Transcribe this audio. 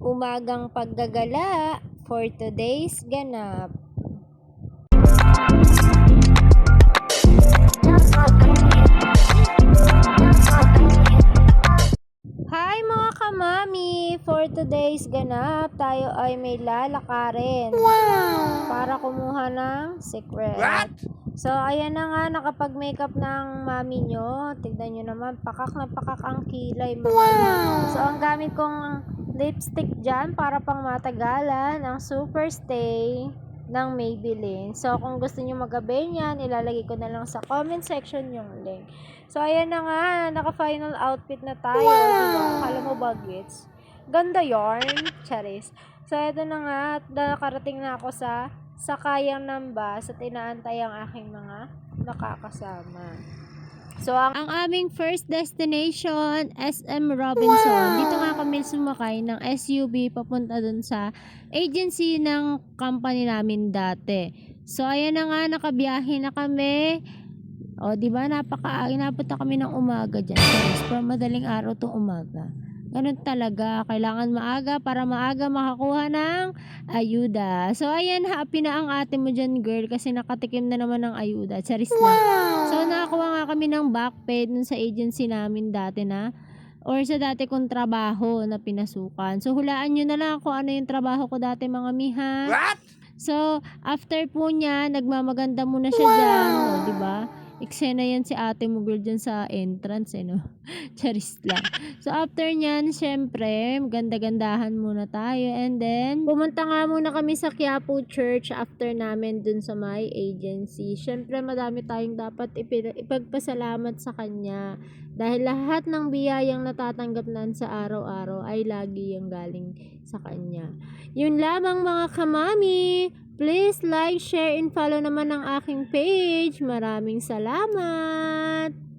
umagang paggagala for today's ganap. Hi mga kamami! For today's ganap, tayo ay may lalakarin. Wow! Para kumuha ng secret. What? So, ayan na nga, nakapag-makeup ng mami nyo. Tignan nyo naman, pakak na pakak ang kilay. Wow! So, ang gamit kong lipstick dyan para pang matagalan, ang Super Stay ng Maybelline. So, kung gusto nyo mag-avail yan, ilalagay ko na lang sa comment section yung link. So, ayan na nga, naka-final outfit na tayo. Wow! Diba? Alam mo ba, Gits? Ganda yarn. Charis. So, ito na nga, nakarating na ako sa Sakayang ng bus at inaantay ang aking mga nakakasama. So, ang aming first destination, SM Robinson. Wow! Dito nga kami sumakay ng SUV papunta dun sa agency ng company namin dati. So, ayan na nga, nakabiyahe na kami. O, diba, inabot na kami ng umaga dyan. So, from madaling araw to umaga. Ganun talaga. Kailangan maaga para maaga makakuha ng ayuda. So, ayan, happy na ang ate mo dyan, girl, kasi nakatikim na naman ng ayuda. Charis lang. Wow! So, nakakuha nga kami ng back pay dun sa agency namin dati na, or sa dati kong trabaho na pinasukan. So, hulaan nyo na lang kung ano yung trabaho ko dati, mga miha. What? So, after po niya, nagmamaganda muna siya dyan. O, diba? Eksena yan si ate mo, girl, dyan sa entrance, no? Charis lang. So, after nyan, syempre, ganda-gandahan muna tayo. And then, pumunta nga muna kami sa Quiapo Church after namin dun sa my agency. Syempre, madami tayong dapat ipagpasalamat sa kanya. Dahil lahat ng biyayang natatanggap nan sa araw-araw ay lagi yung galing sa kanya. Yun lamang mga kamami. Please like, share, and follow naman ang aking page. Maraming salamat!